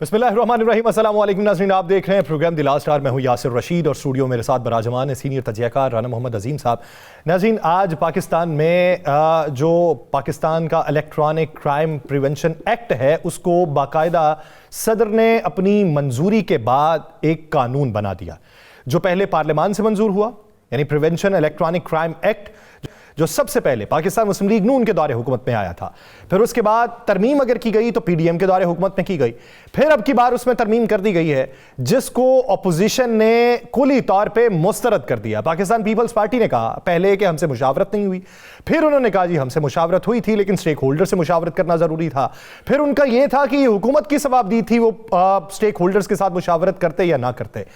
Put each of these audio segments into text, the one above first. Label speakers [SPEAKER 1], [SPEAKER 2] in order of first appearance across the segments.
[SPEAKER 1] बिस्मिल्लाहिर्रहमानिर्रहीम। अस्सलाम वालेकुम नाज़रीन, आप देख रहे हैं प्रोग्राम द लास्ट आवर। मैं हूं यासिर रशीद और स्टूडियो मेरे साथ बराजमान है सीनियर तजियाकार राना मोहम्मद अजीम साहब। नाज़रीन, आज पाकिस्तान में जो पाकिस्तान का इलेक्ट्रॉनिक क्राइम प्रिवेंशन एक्ट है उसको बाकायदा सदर ने अपनी मंजूरी के बाद एक कानून बना दिया, जो पहले पार्लियामान से मंजूर हुआ, यानी प्रिवेंशन इलेक्ट्रॉनिक क्राइम एक्ट, जो सबसे पहले पाकिस्तान मुस्लिम लीग नून के दौरे हुकूमत में आया था। फिर उसके बाद तरमीम अगर की गई तो पीडीएम के दौरे हुकूमत में की गई। फिर अब की बार उसमें तरमीम कर दी गई है जिसको अपोजिशन ने कुली तौर पे मुस्तरद कर दिया। पाकिस्तान पीपल्स पार्टी ने कहा पहले कि हमसे मुशावरत नहीं हुई, फिर उन्होंने कहा जी हमसे मुशावरत हुई थी लेकिन स्टेक होल्डर से मुशावरत करना जरूरी था। फिर उनका यह था कि हुकूमत की सवाबदी थी वो स्टेक होल्डर्स के साथ मुशावरत करते या ना करते।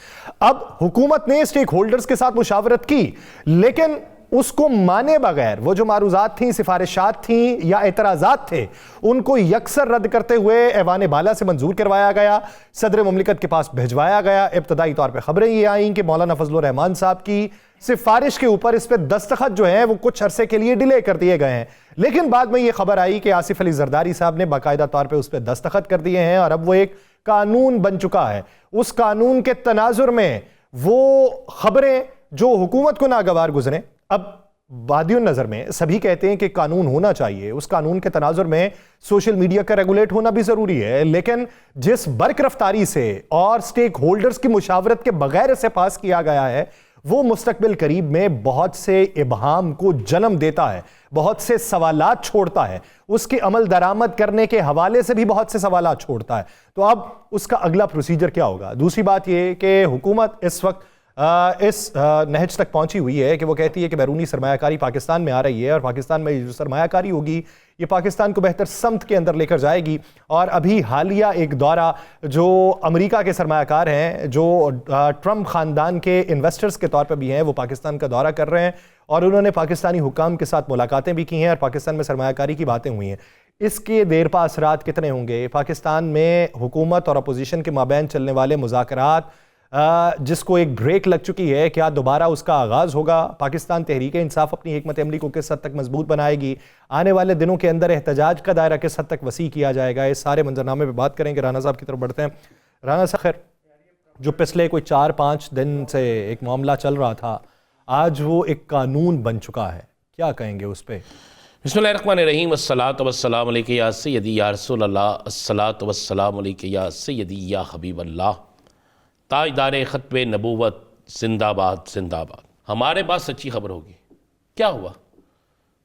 [SPEAKER 1] अब हुकूमत ने स्टेक होल्डर्स के साथ मुशावरत की, लेकिन उसको माने बगैर वो जो मारूजात थी, सिफारिशात थी या एतराजात थे, उनको यकसर रद्द करते हुए ऐवान बाला से मंजूर करवाया गया, सदर मुमलिकत के पास भिजवाया गया। इब्तदाई तौर पर खबरें ये आईं कि मौलाना फजलुर रहमान साहब की सिफारिश के ऊपर इस पर दस्तखत जो है वो कुछ अरसे के लिए डिले कर दिए गए हैं, लेकिन बाद में ये खबर आई कि आसिफ अली जरदारी साहब ने बाकायदा तौर पर उस पर दस्तखत कर दिए हैं और अब वो एक कानून बन चुका है। उस कानून के तनाजुर में वो खबरें जो हुकूमत को नागवार गुजरे, अब बादियों नजर में सभी कहते हैं कि कानून होना चाहिए, उस कानून के तनाजुर में सोशल मीडिया का रेगुलेट होना भी जरूरी है, लेकिन जिस बर्क रफ्तारी से और स्टेक होल्डर्स की मुशावरत के बगैर इसे पास किया गया है वो मुस्तकबिल करीब में बहुत से इबहाम को जन्म देता है, बहुत से सवालात छोड़ता है, उसके अमल दरामद करने के हवाले से भी बहुत से सवालात छोड़ता है। तो अब उसका अगला प्रोसीजर क्या होगा? दूसरी बात यह कि हुकूमत इस वक्त इस नहज तक पहुंची हुई है कि वो कहती है कि बैरूनी सरमायाकारी पाकिस्तान में आ रही है और पाकिस्तान में जो सरमायाकारी होगी ये पाकिस्तान को बेहतर समत के अंदर लेकर जाएगी। और अभी हालिया एक दौरा जो अमेरिका के सरमायाकार हैं, जो ट्रंप ख़ानदान के इन्वेस्टर्स के तौर पर भी हैं, वो पाकिस्तान का दौरा कर रहे हैं और उन्होंने पाकिस्तानी हुक्काम के साथ मुलाकातें भी की हैं और पाकिस्तान में सरमायाकारी की बातें हुई हैं। इसके देर पा असरात कितने होंगे? पाकिस्तान में हुकूमत और अपोजिशन के माबैन चलने वाले मुज़ाकरात जिसको एक ब्रेक लग चुकी है, क्या दोबारा उसका आगाज़ होगा? पाकिस्तान तहरीक इंसाफ अपनी हिकमत अमली को किस हद तक मजबूत बनाएगी? आने वाले दिनों के अंदर एहतजाज का दायरा किस हद तक वसी किया जाएगा? इस सारे मंजरनामे पे बात करेंगे। राना साहब की तरफ बढ़ते हैं। राना साहब, खैर, जो पिछले कोई 4-5 दिन से एक मामला चल रहा था, आज वो एक कानून बन चुका है, क्या कहेंगे उस पर?
[SPEAKER 2] बिस्मिल्लाहिर्रहमानिर्रहीम। अस्सलातु वस्सलामु अलैका या सय्यदी या रसूलल्लाह, अस्सलातु वस्सलामु अलैका या सय्यदी या हबीबल्लाह, ताजदार ख़त्वे नबूवत जिंदाबाद जिंदाबाद। हमारे पास सच्ची खबर होगी। क्या हुआ?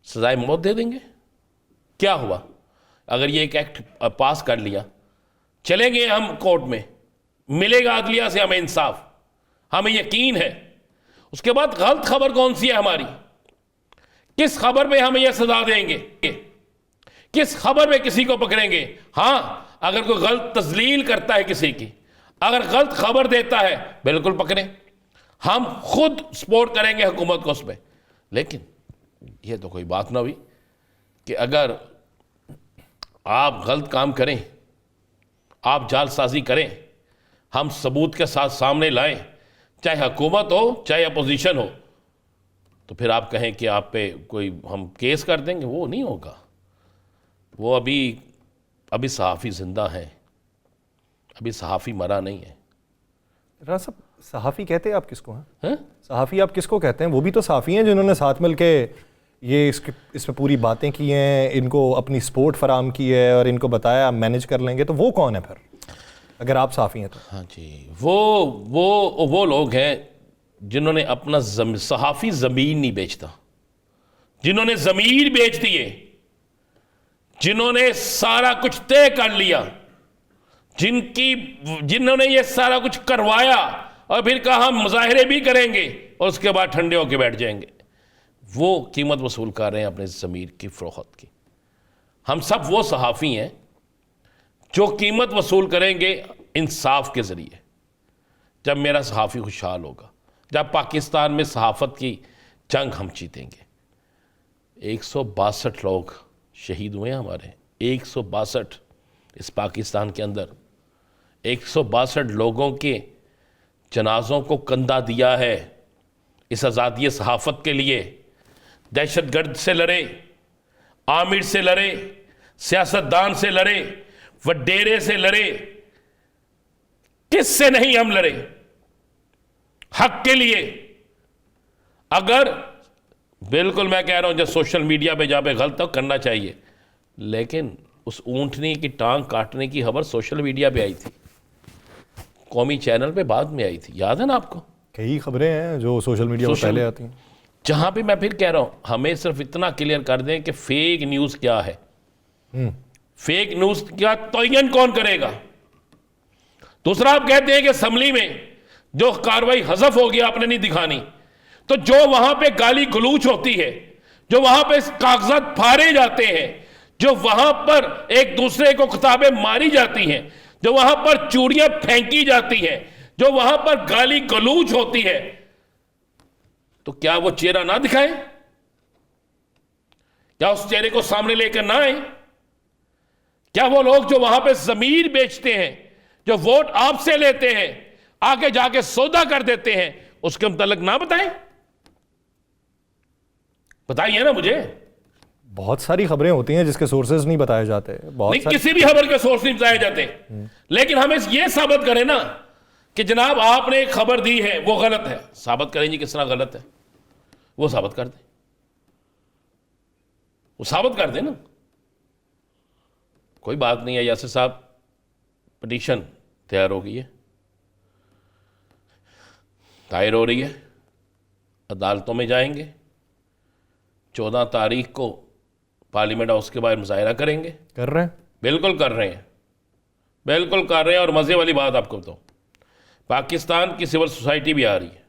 [SPEAKER 2] सजाए मौत दे देंगे? क्या हुआ अगर ये एक एक्ट पास कर लिया? चलेंगे हम कोर्ट में, मिलेगा अदलिया से हमें इंसाफ, हमें यकीन है। उसके बाद गलत खबर कौन सी है हमारी? किस खबर में हमें यह सजा देंगे? किस खबर में किसी को पकड़ेंगे? हाँ, अगर कोई गलत तजलील करता है किसी की, अगर गलत खबर देता है, बिल्कुल पकड़े, हम खुद सपोर्ट करेंगे हुकूमत को उसमें। लेकिन यह तो कोई बात ना हुई कि अगर आप गलत काम करें, आप जालसाजी करें, हम सबूत के साथ सामने लाएं, चाहे हुकूमत हो चाहे अपोजिशन हो, तो फिर आप कहें कि आप पे कोई हम केस कर देंगे। वो नहीं होगा। वो अभी सहाफ़ी जिंदा है, अभी सहाफ़ी मरा नहीं है।
[SPEAKER 1] राना साहब, सहाफ़ी कहते हैं आप किसको हैं? सहाफ़ी आप किसको कहते हैं? वो भी तो सहाफ़ी हैं जिन्होंने साथ मिल के ये इस पर पूरी बातें की हैं, इनको अपनी सपोर्ट फराम की है और इनको बताया मैनेज कर लेंगे। तो वो कौन है फिर, अगर आप सहाफ़ी हैं तो?
[SPEAKER 2] हाँ जी, वो लोग हैं जिन्होंने अपना सहाफ़ी ज़मीन नहीं बेचता, जिन्होंने ज़मीन बेच दिए, जिन्होंने सारा कुछ तय कर लिया, जिन्होंने ये सारा कुछ करवाया और फिर कहा हम मुजाहरे भी करेंगे और उसके बाद ठंडे होके बैठ जाएंगे। वो कीमत वसूल कर रहे हैं अपने ज़मीर की फ़रोख्त की। हम सब वो सहाफ़ी हैं जो कीमत वसूल करेंगे इंसाफ के ज़रिए। जब मेरा सहाफ़ी खुशहाल होगा, जब पाकिस्तान में सहाफ़त की जंग हम जीतेंगे। 162 लोग शहीद हुए हैं हमारे, 162 इस पाकिस्तान के अंदर। 162 लोगों के जनाज़ों को कंधा दिया है इस आज़ादी सहाफ़त के लिए। दहशतगर्द से लड़े, आमिर से लड़े, सियासतदान से लड़े, वडेरे से लड़े, किससे नहीं हम लड़े हक के लिए। अगर बिल्कुल मैं कह रहा हूं, जब सोशल मीडिया पे जहां पे गलत तो करना चाहिए, लेकिन उस ऊंटनी की टांग काटने की खबर सोशल मीडिया पे आई थी, कौमी चैनल पे बाद में आई थी, याद है ना आपको?
[SPEAKER 1] कई खबरें हैं जो सोशल मीडिया पर पहले आती हैं।
[SPEAKER 2] जहां पे मैं फिर कह रहा हूं, हमें सिर्फ इतना क्लियर कर दें कि फेक न्यूज क्या है। फेक न्यूज का तयन कौन करेगा? दूसरा, आप कहते हैं कि असम्बली में जो कार्रवाई हजफ हो गया आपने नहीं दिखानी, तो जो वहां पे गाली गलूच होती है, जो वहां पे कागजात फाड़े जाते हैं, जो वहां पर एक दूसरे को किताबें मारी जाती हैं, जो वहां पर चूड़ियां फेंकी जाती हैं, जो वहां पर गाली गलूच होती है, तो क्या वो चेहरा ना दिखाए? क्या उस चेहरे को सामने लेकर ना आए? क्या वो लोग जो वहां पे जमीर बेचते हैं, जो वोट आपसे लेते हैं, आगे जाके सौदा कर देते हैं, उसके मुतालिक ना बताएं? बताइए ना मुझे।
[SPEAKER 1] बहुत सारी खबरें होती हैं जिसके सोर्सेज नहीं बताए जाते,
[SPEAKER 2] नहीं, किसी भी खबर के सोर्स नहीं बताए जाते, लेकिन हमें ये साबित करें ना कि जनाब आपने एक खबर दी है वो गलत है। साबित करें जी किस तरह गलत है, वो साबित कर दें, वो साबित कर दें ना। कोई बात नहीं है यासिर साहब, पिटीशन तैयार हो गई है, दायर हो रही है, अदालतों में जाएंगे, 14 तारीख को पार्लियामेंट हाउस के बाहर मुजाहरा करेंगे।
[SPEAKER 1] कर रहे हैं,
[SPEAKER 2] बिल्कुल कर रहे हैं, बिल्कुल कर रहे हैं। और मजे वाली बात आपको बताऊं, पाकिस्तान की सिविल सोसाइटी भी आ रही है,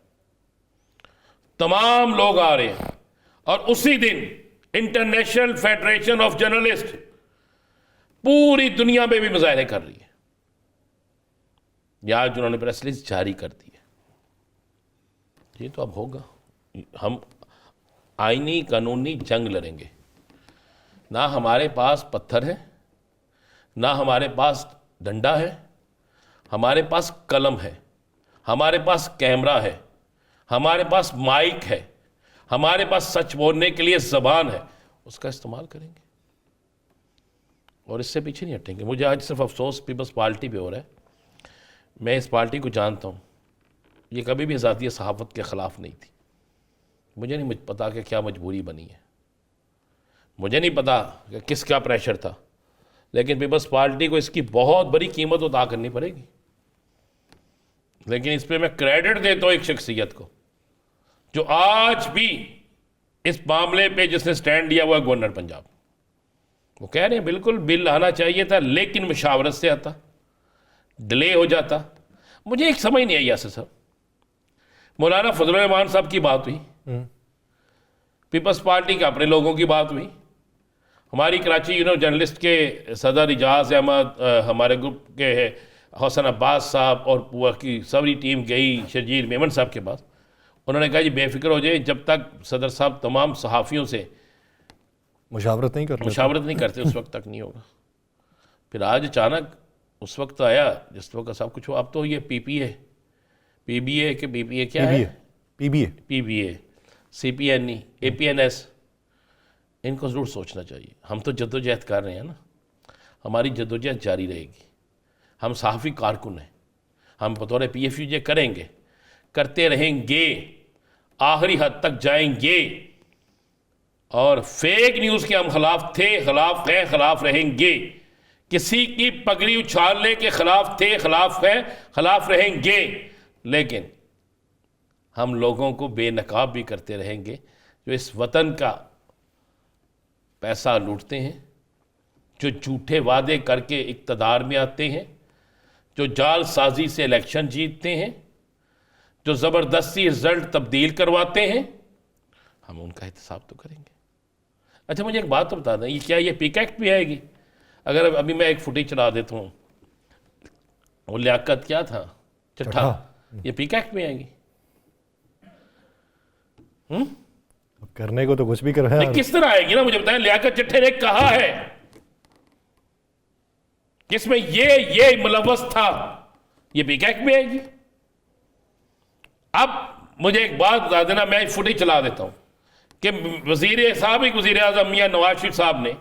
[SPEAKER 2] तमाम लोग आ रहे हैं, और उसी दिन इंटरनेशनल फेडरेशन ऑफ जर्नलिस्ट पूरी दुनिया में भी मुजाहरे कर रही है। या आज उन्होंने प्रेस रिलीज जारी कर दी है। ये तो अब होगा, हम आईनी कानूनी जंग लड़ेंगे। ना हमारे पास पत्थर है, ना हमारे पास डंडा है, हमारे पास कलम है, हमारे पास कैमरा है, हमारे पास माइक है, हमारे पास सच बोलने के लिए ज़बान है, उसका इस्तेमाल करेंगे और इससे पीछे नहीं हटेंगे। मुझे आज सिर्फ अफसोस पीपल्स पार्टी पे हो रहा है। मैं इस पार्टी को जानता हूँ, ये कभी भी आज़ादी सहाफ़त के ख़िलाफ़ नहीं थी। मुझे नहीं पता कि क्या मजबूरी बनी है, मुझे नहीं पता कि किस क्या प्रेशर था, लेकिन पीपल्स पार्टी को इसकी बहुत बड़ी कीमत अदा करनी पड़ेगी। लेकिन इस पर मैं क्रेडिट देता हूँ एक शख्सियत को, जो आज भी इस मामले पे जिसने स्टैंड लिया हुआ है, गवर्नर पंजाब। वो कह रहे हैं बिल्कुल बिल आना चाहिए था, लेकिन मुशावरत से आता, डिले हो जाता। मुझे एक समझ नहीं आई यासिर साहब, मौलाना फजलुर रहमान साहब की बात हुई, पीपल्स पार्टी के अपने लोगों की बात हुई, हमारी कराची जर्नलिस्ट के सदर इजाज़ अहमद, हमारे ग्रुप के हसन अब्बास साहब और पूरा की सारी टीम गई शर्जील मेमन साहब के पास। उन्होंने कहा जी बेफिक्र हो जाए, जब तक सदर साहब तमाम सहाफ़ियों से
[SPEAKER 1] मुशावरत नहीं करते
[SPEAKER 2] उस वक्त तक नहीं होगा। फिर आज अचानक उस वक्त आया जिस वक्त सब कुछ हो। अब तो ये पीबीए के बीपीए क्या है, पीबीए सीपीएनई एपीएनएस, इनको ज़रूर सोचना चाहिए। हम तो जद्दोजहद कर रहे हैं ना, हमारी जद्दोजहद जारी रहेगी। हम सहाफ़ी कारकुन हैं, हम बतौर पीएफयू करेंगे, करते रहेंगे, आखिरी हद तक जाएंगे। और फेक न्यूज़ के हम खिलाफ थे, खिलाफ हैं, खिलाफ रहेंगे। किसी की पगड़ी उछालने के खिलाफ थे, खिलाफ हैं, खिलाफ रहेंगे। लेकिन हम लोगों को बेनकाब भी करते रहेंगे जो इस वतन का पैसा लूटते हैं, जो झूठे वादे करके इक़्तिदार में आते हैं, जो जाल साजी से इलेक्शन जीतते हैं, जो ज़बरदस्ती रिजल्ट तब्दील करवाते हैं। हम उनका एहतसाब तो करेंगे। अच्छा मुझे एक बात तो बता दें, ये क्या ये पीक एक्ट भी आएगी? अगर अभी मैं एक फुटेज चला देता हूँ, वो लियाकत क्या था, चट्ठा, ये पीक एक्ट में आएगी?
[SPEAKER 1] करने को तो कुछ भी कर रहे हैं।
[SPEAKER 2] किस तरह आएगी ना मुझे बताएं। लियाकत चिट्ठे ने कहा है किसमें ये मुलव्वस था, ये पीक एक्ट में आएगी। अब मुझे एक बात बता देना, मैं फुटेज चला देता हूं कि वज़ीर आज़म मियां नवाज शरीफ साहब ने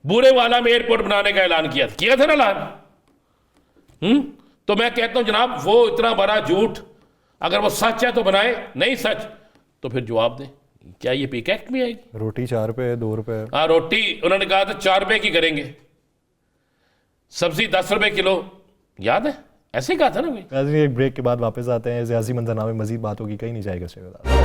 [SPEAKER 2] बूरे वाला में एयरपोर्ट बनाने का ऐलान किया था ना ऐलान। तो मैं कहता हूं जनाब वो इतना बड़ा झूठ, अगर वो सच है तो बनाए, नहीं सच तो फिर जवाब दें। क्या ये पीक एक्ट में आएगी?
[SPEAKER 1] रोटी 4 रुपए 2 रुपए।
[SPEAKER 2] हाँ, रोटी उन्होंने कहा था 4 रुपए की करेंगे, सब्जी 10 रुपए किलो, याद है? ऐसे ही कहा था ना भाई।
[SPEAKER 1] नाज़रीन, एक ब्रेक के बाद वापस आते हैं। सियासी मंजरनामे मजीद बात होगी, कहीं नहीं जाएगा शेखर।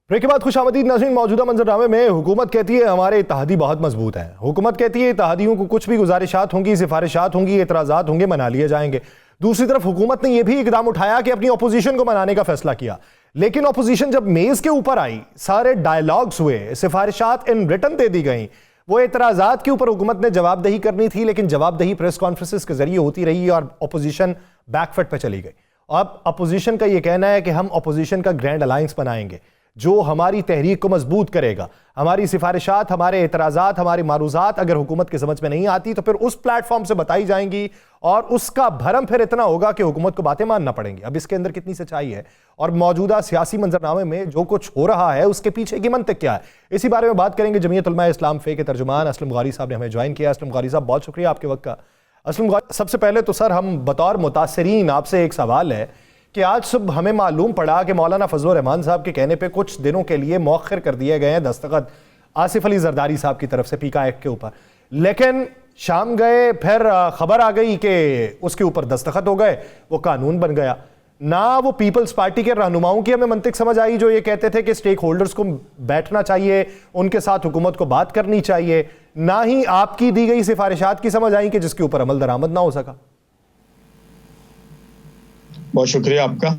[SPEAKER 1] ब्रेक के बाद खुशामदीद नाज़रीन। मौजूदा मंजरनामे में हुकूमत कहती है हमारे इत्तेहादी बहुत मजबूत हैं। हुकूमत कहती है इत्तेहादियों को कुछ भी गुजारिशात होंगी, सिफारिशात होंगी, एतराज़ात होंगे, मना लिए जाएंगे। दूसरी तरफ हुकूमत ने यह भी इकदाम उठाया कि अपनी अपोजिशन को मनाने का फैसला किया, लेकिन अपोजिशन जब मेज के ऊपर आई, सारे डायलॉग्स हुए, सिफारिशात इन रिटन दे दी गई, वो एतराज़ात के ऊपर हुकूमत ने जवाबदही करनी थी, लेकिन जवाबदही प्रेस कॉन्फ्रेंसेस के जरिए होती रही और अपोजिशन बैकफुट पर चली गई। अब अपोजिशन का यह कहना है कि हम अपोजिशन का ग्रैंड अलायंस बनाएंगे जो हमारी तहरीक को मजबूत करेगा। हमारी सिफारिशात, हमारे एतराज़ात, हमारी मारूज़ात अगर हुकूमत की समझ में नहीं आती तो फिर उस प्लेटफॉर्म से बताई जाएंगी और उसका भरम फिर इतना होगा कि हुकूमत को बातें मानना पड़ेंगी। अब इसके अंदर कितनी सच्चाई है और मौजूदा सियासी मंजरनामे में जो कुछ हो रहा है उसके पीछे की मंतिक क्या है, इसी बारे में बात करेंगे। जमीयत उलमा इस्लाम फे के तर्जुमान असलम गौरी साहब ने हमें ज्वाइन किया। असलम गौरी साहब, बहुत शुक्रिया आपके वक्त का। असलम गौरी, सबसे पहले तो सर हम बतौर मुतासरीन आपसे एक सवाल है कि आज सुबह हमें मालूम पड़ा कि मौलाना फजल रहमान साहब के कहने पे कुछ दिनों के लिए मौखर कर दिए गए हैं दस्तखत आसिफ अली जरदारी साहब की तरफ से पीका एक्ट के ऊपर, लेकिन शाम गए फिर खबर आ गई कि उसके ऊपर दस्तखत हो गए, वो कानून बन गया। ना वो पीपल्स पार्टी के रहनुमाओं की हमें मंतिक समझ आई जो ये कहते थे कि स्टेक होल्डर्स को बैठना चाहिए, उनके साथ हुकूमत को बात करनी चाहिए, ना ही आपकी दी गई सिफारिशात की समझ आई कि जिसके ऊपर अमल दरामद ना हो सका।
[SPEAKER 3] बहुत शुक्रिया आपका।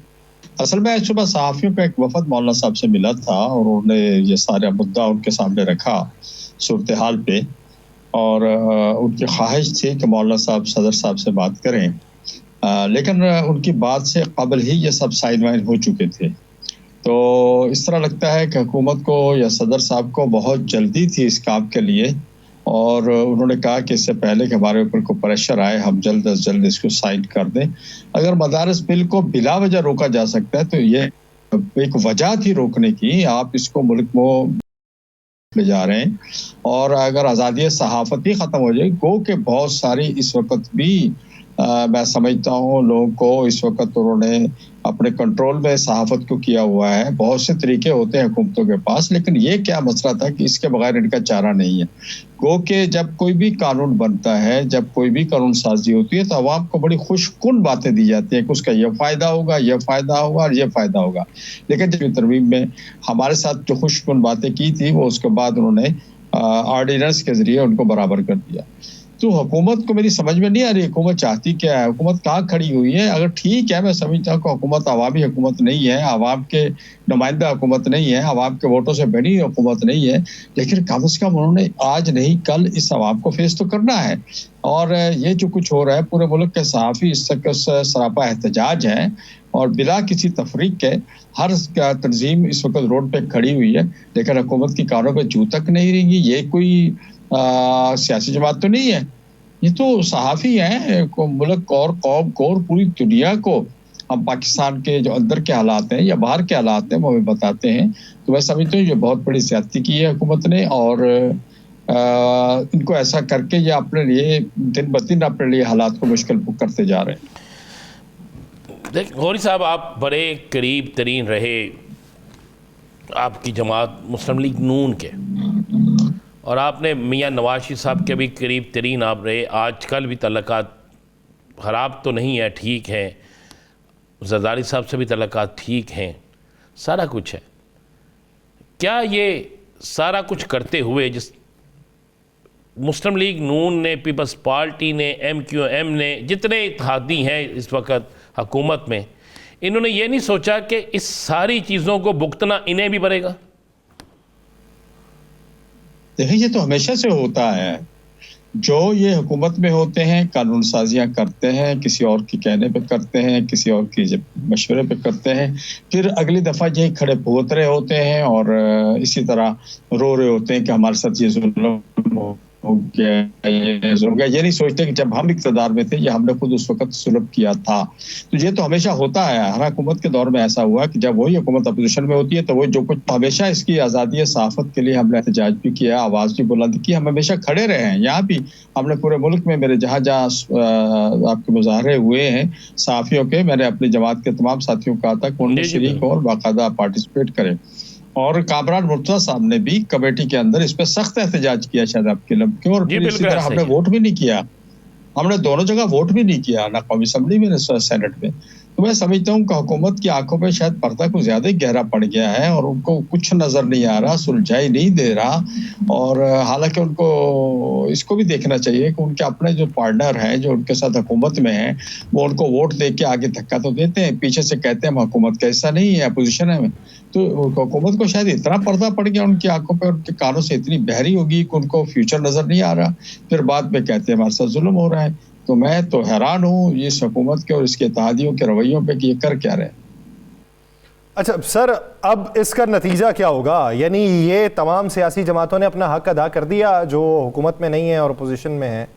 [SPEAKER 3] असल में आज सुबह सहाफ़ियों का एक वफद मौलाना साहब से मिला था और उन्होंने ये सारा मुद्दा उनके सामने रखा सूरत हाल पे, और उनकी ख्वाहिश थी कि मौलाना साहब सदर साहब से बात करें, लेकिन उनकी बात से कबल ही ये सब साइन वाइन हो चुके थे। तो इस तरह लगता है कि हुकूमत को या सदर साहब को बहुत जल्दी थी इस काम के लिए, और उन्होंने कहा कि इससे पहले कि हमारे ऊपर को प्रेशर आए हम जल्द अज जल्द इसको साइन कर दें। अगर मदारस बिल को बिला वजह रोका जा सकता है तो ये एक वजह थी रोकने की। आप इसको मुल्क में ले जा रहे हैं, और अगर आज़ादी सहाफ़त ही ख़त्म हो जाए, गो के बहुत सारी इस वक्त भी मैं समझता हूँ लोगों को इस वक्त उन्होंने अपने कंट्रोल में सहाफ़त को किया हुआ है। बहुत से तरीके होते हैं हुकूमतों के पास, लेकिन ये क्या मसला था कि इसके बगैर इनका चारा नहीं है। गो के जब कोई भी कानून बनता है, जब कोई भी कानून साजी होती है तो अवाम को बड़ी खुशकुन बातें दी जाती हैं कि उसका ये फ़ायदा होगा, ये फ़ायदा होगा और ये फ़ायदा होगा। लेकिन जब तरमीम में हमारे साथ जो खुशकुन बातें की थी वो उसके बाद उन्होंने ऑर्डिनेंस के ज़रिए उनको बराबर कर दिया। तो हुकूमत को मेरी समझ में नहीं आ रही हुकूमत चाहती क्या है, हुकूमत कहाँ खड़ी हुई है। अगर ठीक है, मैं समझता हूँ कि हुकूमत अवामी हुकूमत नहीं है, अवाम के नुमाइंदा हुकूमत नहीं है, अवाम के वोटों से बनी हुकूमत नहीं है, लेकिन कम से कम उन्होंने आज नहीं कल इस अवाम को फेस तो करना है। और ये जो कुछ हो रहा है पूरे मुल्क के सहाफ़ी इस तक सरापा एहतजाज है, और बिला किसी तफरीक के हर तंजीम इस वक्त रोड पे खड़ी हुई है, लेकिन हुकूमत की कारों पर जू तक नहीं रहेंगी। ये कोई सियासी जमात तो नहीं है, ये तो सहाफ़ी हैं। मुल्क और कौम को और पूरी दुनिया को हम पाकिस्तान के जो अंदर के हालात हैं या बाहर के हालात हैं वो हमें बताते हैं। तो मैं समझता हूँ ये बहुत बड़ी ज़्यादती की है हुकूमत ने, और इनको ऐसा करके ये अपने लिए दिन ब दिन अपने लिए हालात को मुश्किल करते जा रहे हैं।
[SPEAKER 2] देख गौरी साहब, आप बड़े करीब तरीन रहे आपकी जमात मुस्लिम लीग नून के, और आपने मियाँ नवाज शरीफ साहब के भी करीब तरीन आप रहे। आजकल भी तल्लुकात ख़राब तो नहीं है, ठीक है, जरदारी साहब से भी तल्लुकात ठीक हैं, सारा कुछ है। क्या ये सारा कुछ करते हुए जिस मुस्लिम लीग नून ने, पीपल्स पार्टी ने, MQM ने, जितने इत्तेहादी हैं इस वक्त हुकूमत में, इन्होंने ये नहीं सोचा कि इस सारी चीज़ों को भुगतना इन्हें भी पड़ेगा?
[SPEAKER 3] देखिए, ये तो हमेशा से होता है। जो ये हुकूमत में होते हैं कानून साजियाँ करते हैं, किसी और के कहने पे करते हैं, किसी और के मशवरे पे करते हैं, फिर अगली दफ़ा यही खड़े भुगत रहे होते हैं और इसी तरह रो रहे होते हैं कि हमारे साथ ये जुल्म हो हो गया, ये नहीं सोचते कि जब हम इक़्तिदार में थे ये हमने खुद उस वक्त सुलभ किया था। तो ये तो हमेशा होता है, हर हुकूमत के दौर में ऐसा हुआ कि जब वही हुकूमत अपोजिशन में होती है तो वो जो कुछ हमेशा इसकी आज़ादी सहाफ़त के लिए हमने एहतजाज भी किया, आवाज़ भी बुलंद की, हम हमेशा खड़े रहे हैं। यहाँ भी हमने पूरे मुल्क में मेरे जहाँ-जहाँ आपके मुज़ाहरे हुए हैं सहाफ़ियों के, मैंने अपनी जमात के तमाम साथियों को कहा था कि उनमें शरीक हों और बाकायदा पार्टिसिपेट करें। और कामरान मुर्तज़ा साहब ने भी कमेटी के अंदर इस पे सख्त एहतजाज किया शायद आपके लब क्यों, और फिर इसी तरह हमने वोट भी नहीं किया। हमने दोनों जगह वोट भी नहीं किया, ना कौमी असम्बली में ना सेनेट में। तो मैं समझता हूँ कि हुकूमत की आंखों में शायद पर्दा कुछ ज्यादा ही गहरा पड़ गया है और उनको कुछ नजर नहीं आ रहा, सुलझाई नहीं दे रहा। और हालांकि उनको इसको भी देखना चाहिए कि उनके अपने जो पार्टनर हैं जो उनके साथ हुकूमत में हैं वो उनको वोट दे के आगे धक्का तो देते हैं, पीछे से कहते हैं हम हुकूमत का हिस्सा नहीं है, अपोजिशन है। तो हुकूमत को शायद इतना पर्दा पड़ गया उनकी आंखों पे, उनके कानों से इतनी बहरी होगी कि उनको फ्यूचर नजर नहीं आ रहा, फिर बाद में कहते हैं हमारे साथ जुल्म हो रहा है। तो मैं तो हैरान हूँ इस हुकूमत के और इसके इत्तेहादियों के रवैयों पे कि ये कर क्या रहे।
[SPEAKER 1] अच्छा सर, अब इसका नतीजा क्या होगा? यानी ये तमाम सियासी जमातों ने अपना हक अदा कर दिया जो हुकूमत में नहीं है और अपोजिशन में है,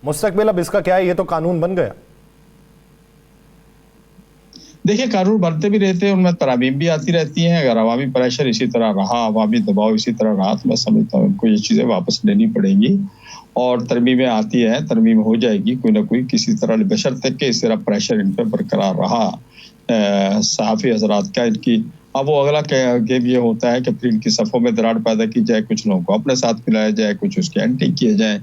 [SPEAKER 1] मुस्तकबिल अब इसका क्या है? ये तो कानून बन गया।
[SPEAKER 3] देखिए कानून बनते भी रहते हैं, उनमें तरामीम भी आती रहती हैं। अगर अवामी प्रेशर इसी तरह रहा, अवामी दबाव इसी तरह रहा तो मैं समझता हूँ उनको ये चीज़ें वापस लेनी पड़ेंगी और तरमीमें आती है, तरमीम हो जाएगी कोई ना कोई किसी तरह, बशर्ते कि इस तरह प्रेशर इन पर बरकरार रहा सहाफ़ी हजरात का। इनकी अब वो अगला गेम ये होता है कि फिर इनकी सफ़ों में दरार पैदा की जाए, कुछ लोगों को अपने साथ मिलाया जाए, कुछ उसके एंटी किए जाए।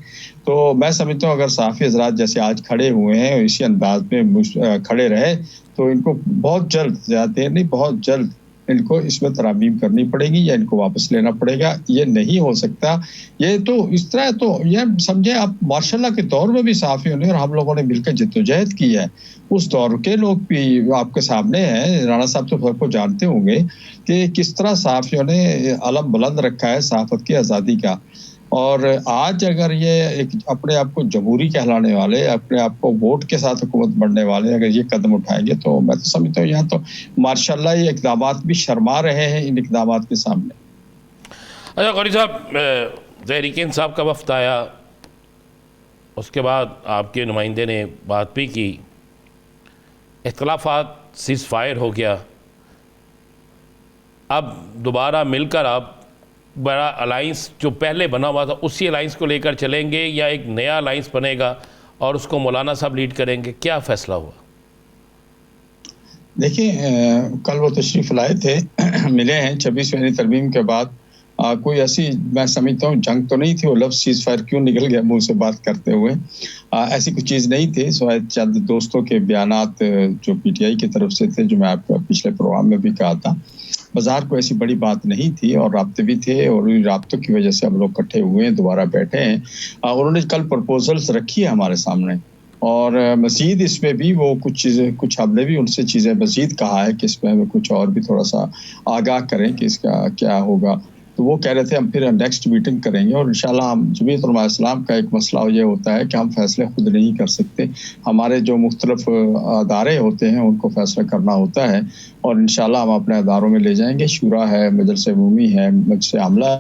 [SPEAKER 3] तो मैं समझता हूँ अगर सहाफ़ी हजरात जैसे आज खड़े हुए हैं इसी अंदाज में खड़े रहे तो इनको बहुत जल्द, ज़्यादा देर नहीं, बहुत जल्द इनको इसमें तरामीम करनी पड़ेगी या इनको वापस लेना पड़ेगा। ये नहीं हो सकता, ये तो इस तरह, तो ये समझे आप मार्शल के दौर में भी सहाफ़ियों ने और हम लोगों ने मिलकर जद्दोजहद की है। उस दौर के लोग भी आपके सामने हैं, राणा साहब तो सबको जानते होंगे कि किस तरह सहाफ़ियों ने अलम बुलंद रखा है सहाफ़त की आज़ादी का। और आज अगर ये एक अपने आप को जमहूरी कहलाने वाले, अपने आप को वोट के साथ हुकूमत बढ़ने वाले अगर ये कदम उठाएंगे तो मैं तो समझता हूँ यहाँ तो माशाल्लाह ये इक़दामात भी शर्मा रहे हैं इन इक़दामात के सामने।
[SPEAKER 2] अच्छा गौरी साहब, तहरीक इंसाफ का वफ़द आया, उसके बाद आपके नुमाइंदे ने बात भी की, इख्तलाफात सीज़ फायर हो गया, अब दोबारा मिलकर आप बड़ा अलाइंस जो पहले बना हुआ था उसी अलाइंस को लेकर चलेंगे या एक नया अलाइंस बनेगा और उसको मौलाना साहब लीड करेंगे, क्या फ़ैसला हुआ?
[SPEAKER 3] देखिए कल वो तशरीफ़ लाए थे मिले हैं 26वीं तरमीम के बाद। कोई ऐसी मैं समझता हूँ जंग तो नहीं थी, वो लफ्ज़ सीज़ फायर क्यों निकल गया मुंह से बात करते हुए, ऐसी कोई चीज़ नहीं थी। शायद चंद दोस्तों के बयानात जो पीटीआई की तरफ से थे, जो मैं आपको पिछले प्रोग्राम में भी कहा था, बाजार को ऐसी बड़ी बात नहीं थी और राब्ते भी थे और उन राब्तों की वजह से हम लोग इकट्ठे हुए हैं, दोबारा बैठे हैं। उन्होंने कल प्रपोजल्स रखी है हमारे सामने और मज़ीद इसमें भी वो कुछ चीज़ें, कुछ हमने भी उनसे चीज़ें मज़ीद कहा है कि इसमें हमें कुछ और भी थोड़ा सा आगाह करें कि इसका क्या होगा। तो वो कह रहे थे हम फिर नेक्स्ट मीटिंग करेंगे और इंशाल्लाह हम जमीयत उलमा इस्लाम का एक मसला ये होता है कि हम फैसले खुद नहीं कर सकते, हमारे जो मुख्तलिफ अदारे होते हैं उनको फैसला करना होता है और इंशाल्लाह हम अपने अदारों में ले जाएंगे। शूरा है, मजलिस उमूमी है, मजलिस आमला,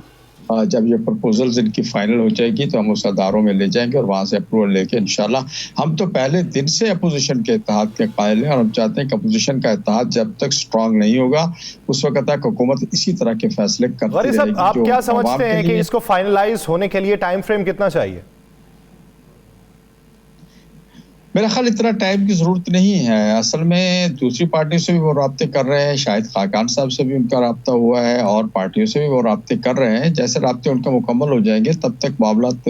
[SPEAKER 3] जब ये प्रपोजल्स इनकी फाइनल हो जाएगी तो हम उस अदारों में ले जाएंगे और वहाँ से अप्रूवल लेके इंशाल्लाह। हम तो पहले दिन से अपोजिशन के इत्तेहाद के कायल हैं और हम चाहते हैं कि अपोजिशन का इत्तेहाद जब तक स्ट्रांग नहीं होगा उस वक्त तक हुकूमत इसी तरह के फैसले करती रहेगी।
[SPEAKER 1] आप क्या समझते हैं कि इसको फाइनलाइज होने के लिए टाइम फ्रेम कितना चाहिए?
[SPEAKER 3] मेरा ख्याल इतना टाइम की ज़रूरत नहीं है। असल में दूसरी पार्टियों से भी वो राब्ते कर रहे हैं, शायद खाकान साहब से भी उनका राब्ता हुआ है और पार्टियों से भी वो राब्ते कर रहे हैं। जैसे राब्ते उनका मुकम्मल हो जाएंगे तब तक मामलात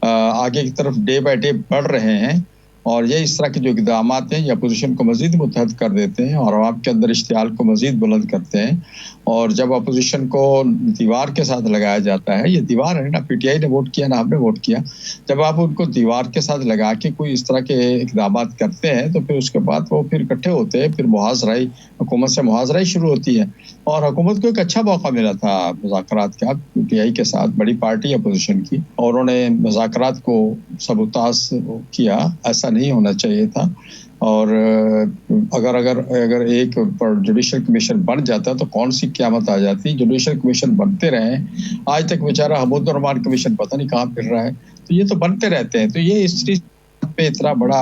[SPEAKER 3] आगे की तरफ डे बाय डे बढ़ रहे हैं और ये इस तरह के जो इक़दामात हैं ये अपोजिशन को मज़ीद मुतहद कर देते हैं और आवाम के अंदर इश्तियाल को मज़ीद बुलंद करते हैं। और जब अपोजिशन को दीवार के साथ लगाया जाता है, ये दीवार है ना, पीटीआई ने वोट किया ना हमने वोट किया, जब आप उनको दीवार के साथ लगा के कोई इस तरह के इक़दामात करते हैं तो फिर उसके बाद वो फिर इकट्ठे होते हैं, फिर मुहाज़राई, हुकूमत से मुहाज़राई शुरू होती है। और हुकूमत को एक अच्छा मौका मिला था मुज़ाकरात का पीटीआई के साथ, बड़ी पार्टी अपोजिशन की, और उन्होंने मुज़ाकरात को सबूताज़ किया, ऐसा नहीं होना चाहिए था। और अगर अगर अगर एक जुडिशल कमीशन बन जाता तो कौन सी क़यामत आ जाती। जुडिशल कमीशन बनते रहे, आज तक बेचारा हमूदुर्रहमान कमीशन पता नहीं कहाँ फिर रहा है। तो ये तो बनते रहते हैं। तो ये इस चीज पे इतना बड़ा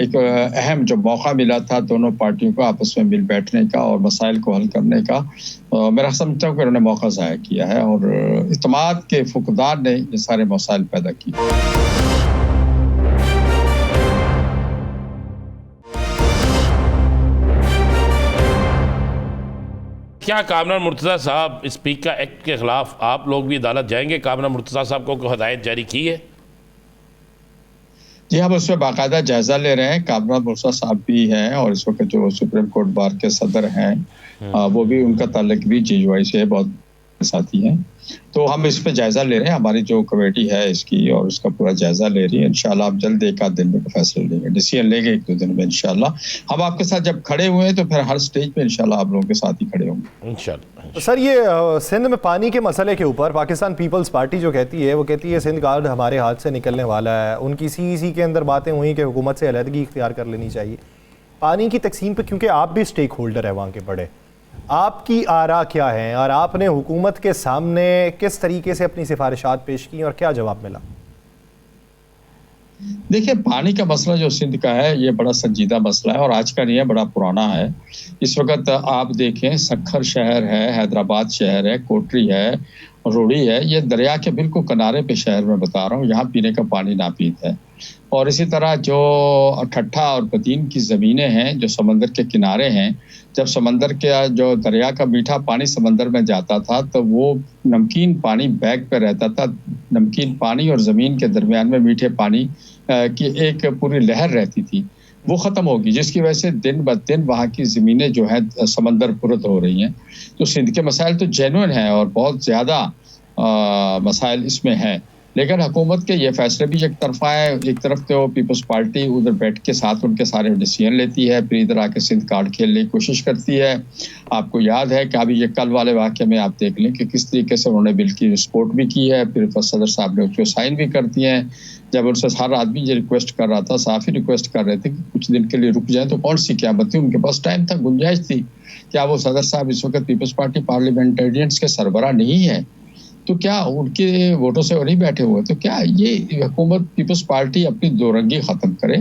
[SPEAKER 3] एक अहम जो मौका मिला था दोनों पार्टियों को आपस में मिल बैठने का और मसाइल को हल करने का, मेरा समझता हूँ कि उन्होंने मौका ज़ाया किया है और इत्मीनान के फुकदान ने ये सारे मसाइल पैदा किए।
[SPEAKER 2] क्या कामरान मुर्तज़ा साहब स्पीकर एक्ट के खिलाफ आप लोग भी अदालत जाएंगे? कामरान मुर्तज़ा साहब को हदायत जारी की है?
[SPEAKER 3] जी, हम उसमें बाकायदा जायजा ले रहे हैं। कामरान मुर्तज़ा साहब भी हैं और इस वक्त जो सुप्रीम कोर्ट बार के सदर हैं वो भी, उनका ताल्लुक भी जीजवाई से बहुत साथी हैं। तो हम इस पे जायजा ले रहे हैं। हमारी जो कमेटी है इसकी और उसका पूरा जायजा ले रही है। इंशाल्लाह हम जल्द एक आध दिन में फैसला लेंगे, डिसीजन लेंगे 1-2 दिन में इंशाल्लाह। हम आपके साथ जब खड़े हुए हैं तो फिर हर स्टेज पे इंशाल्लाह आप लोगों के साथ ही खड़े होंगे
[SPEAKER 2] इंशाल्लाह।
[SPEAKER 1] सर, ये सिंध में पानी के मसले के ऊपर पाकिस्तान पीपल्स पार्टी जो कहती है, वो कहती है सिंध कार्ड हमारे हाथ से निकलने वाला है। उनकी सीईसी के अंदर बातें हुई कि हुकूमत से अलहदगी इख्तियार कर लेनी चाहिए पानी की तकसीम पे, क्योंकि आप भी स्टेक होल्डर है वहाँ के बड़े। आपकी आरा क्या है और आपने हुकूमत के सामने किस तरीके से अपनी सिफारिशात पेश की और क्या जवाब मिला?
[SPEAKER 3] देखिए, पानी का मसला जो सिंध का है ये बड़ा संजीदा मसला है और आज का नहीं है, बड़ा पुराना है। इस वक्त आप देखें, सक्खर शहर है, हैदराबाद शहर है, कोटरी है, रोड़ी है, ये दरिया के बिल्कुल किनारे पे शहर में बता रहा हूँ, यहाँ पीने का पानी नापीद है। और इसी तरह जो ठट्ठा और पतीन की ज़मीनें हैं जो समंदर के किनारे हैं, जब समंदर के जो दरिया का मीठा पानी समंदर में जाता था तो वो नमकीन पानी बैग पे रहता था। नमकीन पानी और ज़मीन के दरमियान में मीठे पानी की एक पूरी लहर रहती थी, वो ख़त्म होगी, जिसकी वजह से दिन ब दिन वहाँ की ज़मीनें जो है समंदर पुरद हो रही हैं। तो सिंध के मसाइल तो जेन्युइन हैं और बहुत ज़्यादा मसाइल इसमें हैं, लेकिन हुकूमत के ये फैसले भी एक तरफा है। एक तरफ तो पीपल्स पार्टी उधर बैठ के साथ उनके सारे डिसीजन लेती है, फिर इधर आके सिंध कार्ड खेलने की कोशिश करती है। आपको याद है कि अभी ये कल वाले वाक़े में आप देख लें कि किस तरीके से उन्होंने बिल की सपोर्ट भी की है, फिर सदर साहब ने उसको साइन भी कर दिए हैं। जब उनसे हर आदमी ये रिक्वेस्ट कर रहा था, साफ ही रिक्वेस्ट कर रहे थे कि कुछ दिन के लिए रुक जाए, तो कौन सी क़यामत थी, उनके पास टाइम था, गुंजाइश थी। क्या वो सदर साहब इस वक्त पीपल्स पार्टी पार्लियामेंटेरियंस के सरबराह नहीं है? तो क्या उनके वोटों से वो नहीं बैठे हुए? तो क्या ये हुकूमत पीपल्स पार्टी अपनी दोरंगी ख़त्म करे?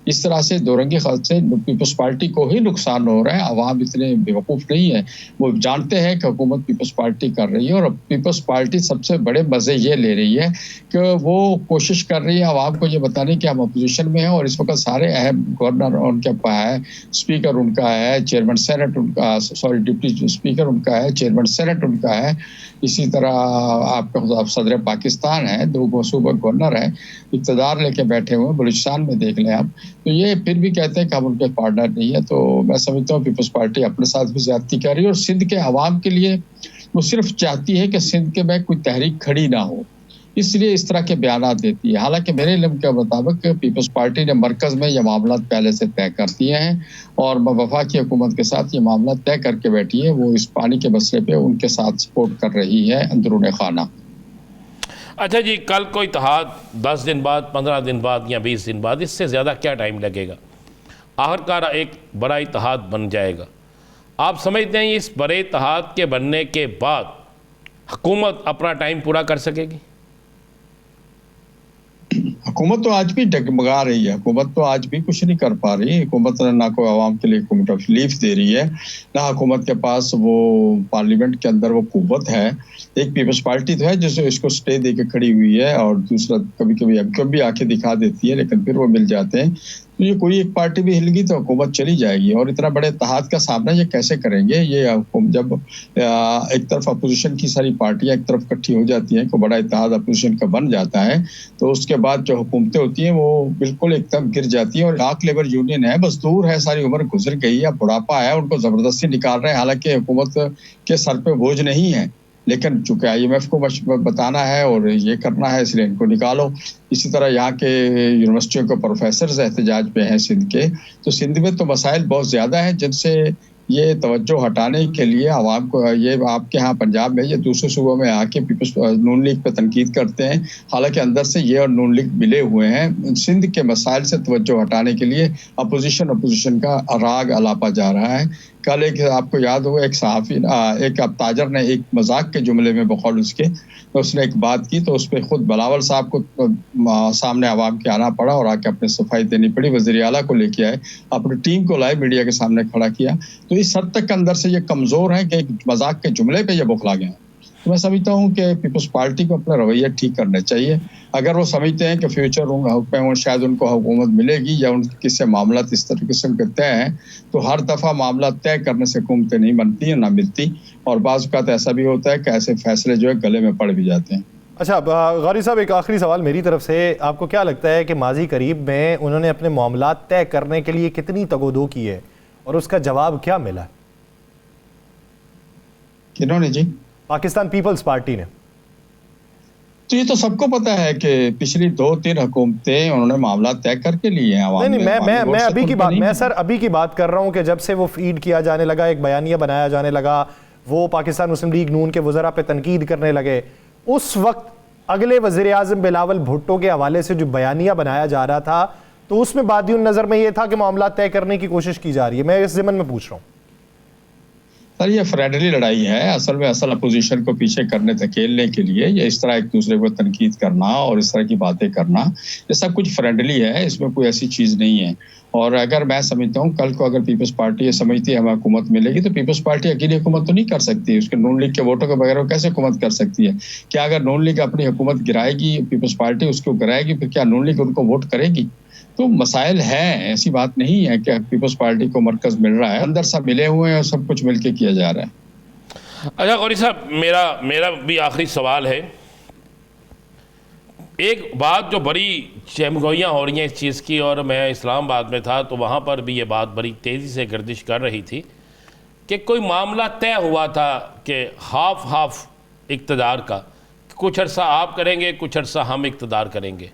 [SPEAKER 3] इस तरह से दोरंगी से पीपल्स पार्टी को ही नुकसान हो रहा है। अवाम इतने बेवकूफ़ नहीं है, वो जानते हैं कि हुकूमत पीपल्स पार्टी कर रही है और पीपल्स पार्टी सबसे बड़े मज़े ये ले रही है कि वो कोशिश कर रही है अवाम को ये बताने कि हम अपोजिशन में हैं और इस वक्त सारे अहम गवर्नर उनके पास है, स्पीकर उनका है, चेयरमैन सेनेट उनका, सॉरी डिप्टी स्पीकर उनका है, चेयरमैन सेनेट उनका है। इसी तरह आपका सदर पाकिस्तान है, 2 सूबा गवर्नर है, इक़्तिदार लेके बैठे हुए हैं। बलूचिस्तान में देख लें आप, तो ये फिर भी कहते हैं कि हम उनके पार्टनर नहीं है। तो मैं समझता हूँ पीपल्स पार्टी अपने साथ भी ज्यादती कर रही है और सिंध के अवाम के लिए वो सिर्फ चाहती है कि सिंध के में कोई तहरीक खड़ी ना हो, इसलिए इस तरह के बयानात देती है। हालांकि मेरे इल्म के मुताबिक पीपल्स पार्टी ने मरकज़ में ये मामला पहले से तय कर दिए हैं और वफाकी हुकूमत के साथ ये मामला तय करके बैठी है। वो इस पानी के मसले पे उनके साथ सपोर्ट कर रही है अंदरूनी खाना।
[SPEAKER 2] अच्छा जी, कल को इत्तेहाद 10 दिन बाद, 15 दिन बाद या 20 दिन बाद, इससे ज़्यादा क्या टाइम लगेगा? आखिरकार एक बड़ा इत्तेहाद बन जाएगा। आप समझते हैं इस बड़े इत्तेहाद के बनने के बाद हुकूमत अपना टाइम पूरा कर सकेगी?
[SPEAKER 3] हुकूमत तो आज भी डगमगा रही है, हुकूमत तो आज भी कुछ नहीं कर पा रही। हुकूमत ना कोई आवाम के लिए तकलीफ दे रही है, ना हुकूमत के पास वो पार्लियामेंट के अंदर वो कुव्वत है। एक पीपल्स पार्टी तो है जिसे इसको स्टे दे के खड़ी हुई है और दूसरा कभी कभी एमक्यूएम भी आके दिखा देती है, लेकिन फिर वो मिल जाते हैं। तो ये कोई एक पार्टी भी हिल गई तो हुकूमत चली जाएगी और इतना बड़े इत्तेहाद का सामना ये कैसे करेंगे? ये जब एक तरफ अपोजिशन की सारी पार्टियां एक तरफ इकट्ठी हो जाती हैं, को बड़ा इत्तेहाद अपोजिशन का बन जाता है, तो उसके बाद जो हुकूमतें होती हैं वो बिल्कुल एकदम गिर जाती हैं। और लाख लेबर यूनियन है, मजदूर है, सारी उम्र गुजर गई है, बुढ़ापा है, उनको जबरदस्ती निकाल रहे हैं, हालांकि हुकूमत के सर पे बोझ नहीं है, लेकिन चूंकि IMF को बताना है और ये करना है इसलिए इनको निकालो। इसी तरह यहाँ के यूनिवर्सिटियों के प्रोफेसर एहतजाज पे हैं सिंध के, तो सिंध में तो मसाइल बहुत ज़्यादा हैं जिनसे ये तवज्जो हटाने के लिए आवाम को, ये आपके यहाँ पंजाब में, ये दूसरे सूबों में आके पीपल्स नून लीग पे तनकीद करते हैं, हालांकि अंदर से ये और नून लीग मिले हुए हैं। सिंध के मसाइल से तवज्जो हटाने के लिए अपोजिशन का राग अलापा जा रहा है। कल एक, आपको याद होगा, एक सहाफ़ी, एक अब ताजर ने एक मजाक के जुमले में बकौल उसके, तो उसने एक बात की, तो उस पर खुद बिलावल साहब को सामने आवाम के आना पड़ा और आके अपनी सफाई देनी पड़ी। वज़ीर आला को लेके आए, अपनी टीम को लाए, मीडिया के सामने खड़ा किया। तो इस हद तक अंदर से ये कमज़ोर है कि एक मजाक के जुमले पे ये बौखला गए हैं। तो मैं समझता हूँ कि पीपल्स पार्टी को अपना रवैया ठीक करना चाहिए। अगर वो समझते हैं कि फ्यूचर में शायद उनको हुकूमत मिलेगी या उनके किससे मामला इस तरह किस्म के तय हैं, तो हर दफ़ा मामला तय करने से हुकूमतें नहीं बनती हैं, ना मिलती, और बाज़ औक़ात ऐसा भी होता है कि ऐसे फैसले जो है गले में पड़ भी जाते हैं।
[SPEAKER 1] अच्छा गौरी साहब, एक आखिरी सवाल मेरी तरफ से, आपको क्या लगता है कि माजी करीब में उन्होंने अपने मामला तय करने के लिए कितनी तगोदो की है और उसका जवाब क्या मिला?
[SPEAKER 3] किन्होंने जी?
[SPEAKER 1] पाकिस्तान पीपल्स पार्टी ने।
[SPEAKER 3] तो ये तो सबको पता है कि पिछली 2-3 हुकूमतें उन्होंने मामला तय करके लिए हैं।
[SPEAKER 1] नहीं, मैं अभी की बात, मैं सर अभी की बात कर रहा हूं कि जब से वो फीड किया जाने लगा, एक बयानिया बनाया जाने लगा, वो पाकिस्तान मुस्लिम लीग नून के वज़रा पे तनकीद करने लगे, उस वक्त अगले वज़ीर आज़म बिलावल भुट्टो के हवाले से जो बयानिया बनाया जा रहा था, तो उसमें बादियुन नज़र में ये था कि मामला तय करने की कोशिश की जा रही है। मैं इस ज़मन में पूछ रहा हूँ
[SPEAKER 3] सर, ये फ्रेंडली लड़ाई है। असल अपोजिशन को पीछे करने, धकेलने के लिए ये इस तरह एक दूसरे को तनकीद करना और इस तरह की बातें करना, ये सब कुछ फ्रेंडली है, इसमें कोई ऐसी चीज़ नहीं है। और अगर मैं समझता हूँ कल को अगर पीपल्स पार्टी ये समझती है हमें हुकूमत मिलेगी, तो पीपल्स पार्टी अकेली हुकूमत तो नहीं कर सकती। उसके नून लीग के वोटों के बगैर वो कैसे हुकूमत कर सकती है? क्या अगर नून लीग अपनी हुकूमत गिराएगी, पीपल्स पार्टी उसको गिराएगी, फिर क्या नून लीग उनको वोट करेगी? तो मसाइल है, ऐसी बात नहीं है कि पीपल्स पार्टी को मरकज मिल रहा है, अंदर सब मिले हुए हैं और सब कुछ मिलके किया जा रहा है।
[SPEAKER 2] अच्छा गौरी साहब, मेरा भी आखिरी सवाल है। एक बात जो बड़ी चहमगोइयाँ हो रही हैं इस चीज़ की, और मैं इस्लामाबाद में था तो वहाँ पर भी ये बात बड़ी तेज़ी से गर्दिश कर रही थी कि कोई मामला तय हुआ था कि हाफ इक़्तिदार का, कुछ अर्सा आप करेंगे, कुछ अर्सा हम इक़्तिदार करेंगे,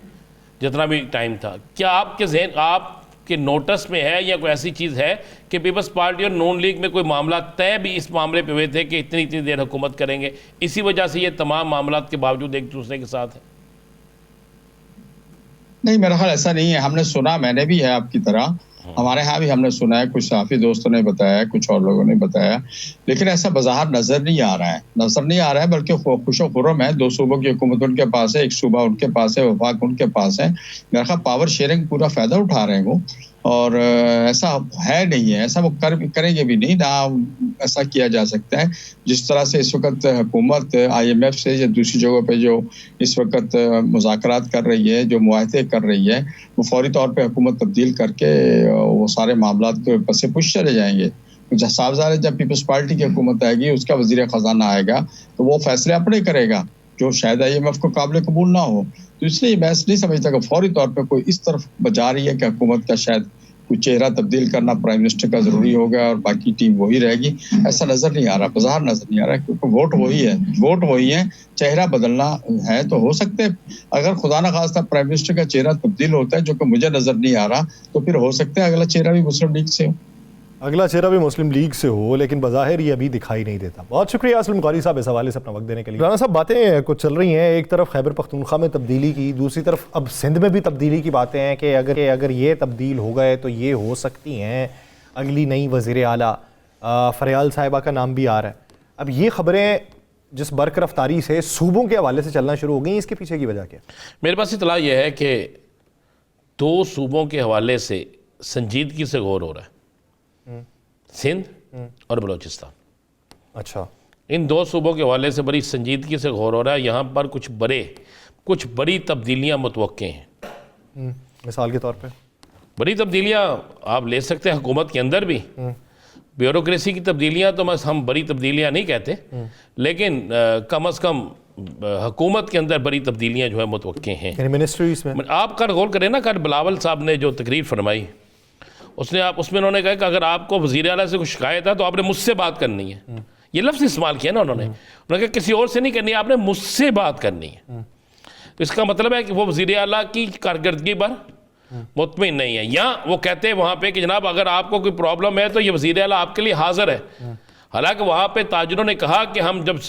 [SPEAKER 2] जितना भी टाइम था। क्या आपके जहन, आपके नोटिस में है या कोई ऐसी चीज़ है कि पीपल्स पार्टी और नून लीग में कोई मामला तय भी इस मामले पे हुए थे कि इतनी देर हुकूमत करेंगे, इसी वजह से ये तमाम मामला के बावजूद एक दूसरे के साथ है?
[SPEAKER 3] नहीं, मेरा ख्याल ऐसा नहीं है। हमने सुना, मैंने भी है आपकी तरह, हमारे यहाँ भी हमने सुना है, कुछ सहाफ़ी दोस्तों ने बताया, कुछ और लोगों ने बताया, लेकिन ऐसा बाज़ार नज़र नहीं आ रहा है, बल्कि खुशो खुर्रम है। 2 सूबों की हुकूमत उनके पास है, एक सूबा उनके पास है, वफाक उनके पास है। मेरा ख्याल पावर शेयरिंग पूरा फ़ायदा उठा रहे हैं वो, और ऐसा है नहीं है, ऐसा वो करेंगे भी नहीं ना, ऐसा किया जा सकता है। जिस तरह से इस वक्त हुकूमत IMF से या दूसरी जगहों पे जो इस वक्त मुज़ाकरात कर रही है, जो मुआहदे कर रही है, वो फौरी तौर पे हुकूमत तब्दील करके वो सारे मामलात के पसे पुश चले जाएंगे। साहबजाद है, जब पीपल्स पार्टी की हुकूमत आएगी, उसका वज़ीर ख़ज़ाना आएगा, तो वो फैसले अपने करेगा जो शायद IMF को काबिल कबूल ना हो। तो इसलिए मैं नहीं समझता कि फौरी तौर पे कोई इस तरफ बजा रही है कि हुकूमत का शायद कुछ चेहरा तब्दील करना प्राइम मिनिस्टर का जरूरी होगा और बाकी टीम वही रहेगी। ऐसा नजर नहीं आ रहा, बाजार नजर नहीं आ रहा, क्योंकि वोट वही है, चेहरा बदलना है तो हो सकते हैं। अगर खुदा न खास्ता प्राइम मिनिस्टर का चेहरा तब्दील होता है, जो कि मुझे नजर नहीं आ रहा, तो फिर हो सकता है अगला चेहरा भी मुस्लिम लीग से हो, लेकिन बज़ाहिर ये अभी दिखाई नहीं देता। बहुत शुक्रिया असलम गौरी साहब इस हवाले से अपना वक्त देने के लिए। राना साहब, बातें कुछ चल रही हैं, एक तरफ खैबर पख्तूनख्वा में तब्दीली की, दूसरी तरफ अब सिंध में भी तब्दीली की बातें हैं कि अगर ये तब्दील हो गए तो ये हो सकती हैं अगली नई वज़ीर आला। फरियाल साहिबा का नाम भी आ रहा है। अब ये खबरें जिस बरकरफ्तारी से सूबों के हवाले से चलना शुरू हो गई, इसके पीछे की वजह क्या?
[SPEAKER 2] मेरे पास इतला यह है कि 2 सूबों के हवाले से संजीदगी से गौर हो रहा है, सिंध और बलूचिस्तान।
[SPEAKER 1] अच्छा,
[SPEAKER 2] इन 2 सूबों के हवाले से बड़ी संजीदगी से गौर हो रहा है। यहाँ पर कुछ बड़ी तब्दीलियाँ मुतवक्के हैं।
[SPEAKER 1] मिसाल के तौर पे
[SPEAKER 2] बड़ी तब्दीलियाँ आप ले सकते हैं हुकूमत के अंदर भी। ब्यूरोक्रेसी की तब्दीलियाँ तो हम बड़ी तब्दीलियाँ नहीं कहते, लेकिन कम अज़ कम हुकूमत के अंदर बड़ी तब्दीलियाँ जो है मुतवक्के हैं।
[SPEAKER 1] मिनिस्ट्रीज में आप
[SPEAKER 2] कर गौर करें ना, कल बिलावल साहब ने जो तकरीर फरमाई, उसमें उन्होंने कहा कि अगर आपको वज़ीर आला से कुछ शिकायत है तो आपने मुझसे बात करनी है। ये लफ्ज़ इस्तेमाल किया ना उन्होंने कहा किसी और से नहीं करनी है, आपने मुझसे बात करनी है। तो इसका मतलब है कि वो वज़ीर आला की कारकर्दगी पर मुतमिन नहीं है। या वो कहते हैं वहाँ पे कि जनाब अगर आपको कोई प्रॉब्लम है तो ये वज़ीर आला आपके लिए हाजिर है। हालांकि वहाँ पे ताजरों ने कहा कि हम जब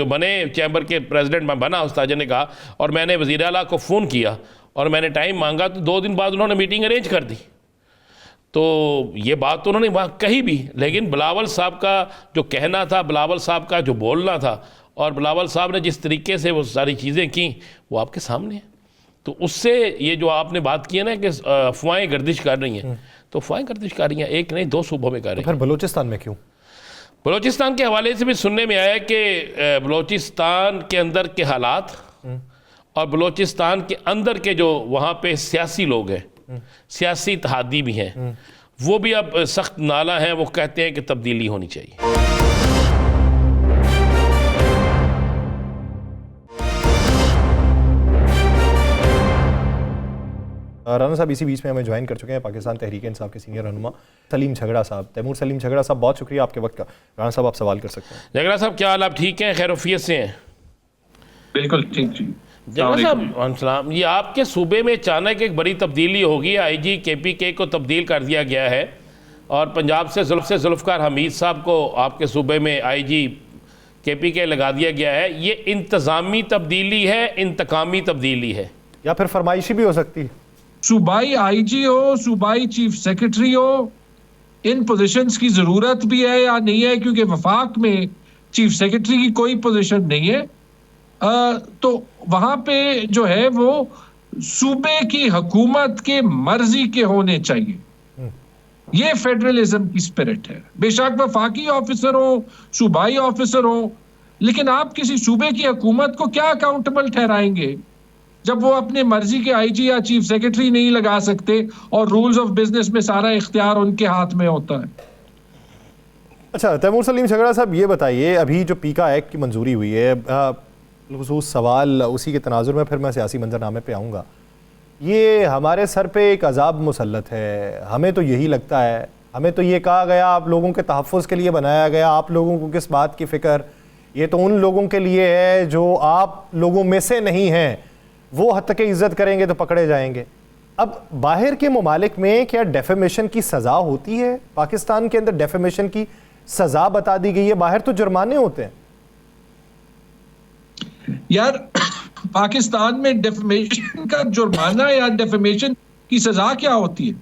[SPEAKER 2] बने चैम्बर के प्रेसिडेंट में बना, उस ताजर ने कहा और मैंने वज़ीर आला को फ़ोन किया और मैंने टाइम मांगा तो 2 दिन बाद उन्होंने मीटिंग अरेंज कर दी। तो ये बात तो उन्होंने वहाँ कही भी, लेकिन बिलावल साहब का जो कहना था, बिलावल साहब का जो बोलना था और बिलावल साहब ने जिस तरीके से वो सारी चीज़ें की वो आपके सामने है। तो उससे ये जो आपने बात की है ना कि अफवाहें गर्दिश कर रही हैं, तो अफवाहें गर्दिश कर रही हैं, एक नहीं 2 सूबों में कर रही हैं।
[SPEAKER 1] फिर बलूचिस्तान में क्यों?
[SPEAKER 2] बलूचिस्तान के हवाले से भी सुनने में आया कि बलूचिस्तान के अंदर के हालात और बलूचिस्तान के अंदर के जो वहाँ पे सियासी लोग हैं, सियासी इत्तेहादी भी हैं, वो भी अब सख्त नाला हैं। वो कहते हैं कि तब्दीली होनी चाहिए।
[SPEAKER 1] राना साहब इसी बीच में हमें ज्वाइन कर चुके हैं पाकिस्तान तहरीक इंसाफ के सीनियर रहनुमा सलीम झगड़ा साहब। तैमूर सलीम झगड़ा साहब, बहुत शुक्रिया आपके वक्त का। राना साहब आप सवाल कर सकते हैं।
[SPEAKER 2] झगड़ा साहब क्या हाल, आप ठीक हैं, खैरियत से हैं?
[SPEAKER 4] बिल्कुल ठीक जी।
[SPEAKER 2] झगड़ा साहब सलाम, ये आपके सूबे में अचानक एक बड़ी तब्दीली होगी। IG KPK को तब्दील कर दिया गया है और पंजाब से जुल्फ़िकार हमीद साहब को आपके सूबे में IG KPK लगा दिया गया है। ये इंतज़ामी तब्दीली है, इंतकामी तब्दीली है,
[SPEAKER 1] या फिर फरमाइशी भी हो सकती है?
[SPEAKER 4] सूबाई IG हो, सूबाई चीफ सेक्रेटरी हो, इन पोजीशंस की जरूरत भी है या नहीं है? क्योंकि वफाक में चीफ सेक्रेटरी की कोई पोजीशन नहीं है। तो वहां पे जो है वो सूबे की हुकूमत के मर्जी के होने चाहिए। ये फेडरलिज्म की स्पिरिट है। बेशक वफाकी ऑफिसर हो, सूबाई ऑफिसर हो, लेकिन आप किसी सूबे की हुकूमत को क्या अकाउंटेबल ठहराएंगे जब वो अपने मर्जी के IG या चीफ सेक्रेटरी नहीं लगा सकते और रूल्स ऑफ बिजनेस में सारा इख्तियार उनके हाथ में होता है।
[SPEAKER 1] अच्छा तैमूर सलीम झगड़ा साहब, ये बताइए अभी जो पीका एक्ट की मंजूरी हुई है, बिलखुसूस सवाल उसी के तनाजुर में फिर मैं सियासी मंजरनामे पे आऊँगा। ये हमारे सर पे एक अजाब मुसल्लत है। हमें तो यही लगता है, हमें तो ये कहा गया आप लोगों के तहफ़्फ़ुज़ के लिए बनाया गया, आप लोगों को किस बात की फ़िक्र, ये तो उन लोगों के लिए है जो आप लोगों में से नहीं हैं, वो हद तक इज़्ज़त करेंगे तो पकड़े जाएंगे। अब बाहर के ममालिक में क्या डेफेमेशन की सज़ा होती है? पाकिस्तान के अंदर डेफेमेशन की सज़ा बता दी गई है, बाहर तो जुर्माने होते हैं।
[SPEAKER 4] यार पाकिस्तान में डेफेमेशन का जुर्माना या डेफेमेशन की सजा क्या होती है?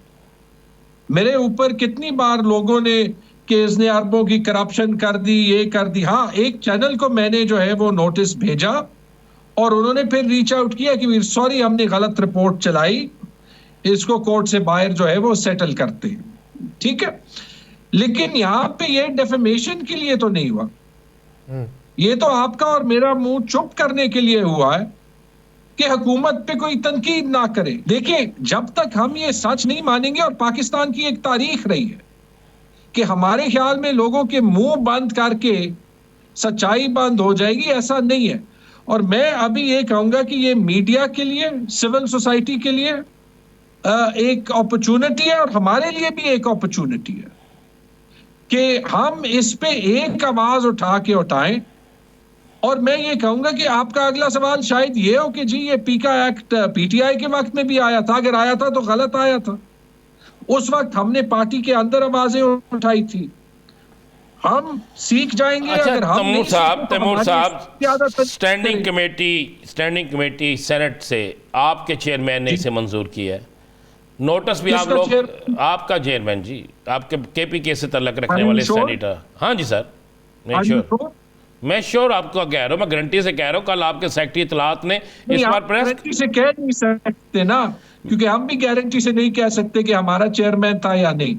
[SPEAKER 4] मेरे ऊपर कितनी बार लोगों ने कि इसने अरबों की करप्शन कर दी, ये कर दी। हाँ, एक चैनल को मैंने जो है वो नोटिस भेजा और उन्होंने फिर रीच आउट किया कि सॉरी हमने गलत रिपोर्ट चलाई, इसको कोर्ट से बाहर जो है वो सेटल करते हैं। ठीक है, लेकिन यहाँ पे ये डेफेमेशन के लिए तो नहीं हुआ, ये तो आपका और मेरा मुंह चुप करने के लिए हुआ है कि हुकूमत पे कोई तनकीद ना करे। देखिए, जब तक हम ये सच नहीं मानेंगे, और पाकिस्तान की एक तारीख रही है कि हमारे ख्याल में लोगों के मुंह बंद करके सच्चाई बंद हो जाएगी, ऐसा नहीं है। और मैं अभी ये कहूंगा कि ये मीडिया के लिए, सिविल सोसाइटी के लिए एक अपॉर्चुनिटी है और हमारे लिए भी एक अपॉर्चुनिटी है कि हम इस पे एक आवाज उठा के उठाएं। और मैं ये कहूंगा कि आपका अगला सवाल शायद ये हो कि जी ये पीका एक्ट PTI के वक्त में भी आया था, अगर आया था तो गलत आया था। उस वक्त हमने पार्टी के अंदर आवाजें उठाई थी, हम सीख जाएंगे।
[SPEAKER 2] अच्छा,
[SPEAKER 4] अगर हम
[SPEAKER 2] तैमूर साहब स्टैंडिंग कमेटी सेनेट से आपके चेयरमैन ने इसे मंजूर किया है। नोटिस भी आप लोग, आपका चेयरमैन जी, आपके KPK से तल्लक रखने वाले सेनेटर। हाँ जी सर, मैं श्योर आपको कह रहा हूँ, मैं गारंटी से कह रहा हूँ। कल आपके सेक्रेटरी इत्तलात ने इस बार प्रेस
[SPEAKER 4] गारंटी से कह नहीं सकते ना, क्योंकि हम भी गारंटी से नहीं कह सकते कि हमारा चेयरमैन था या नहीं।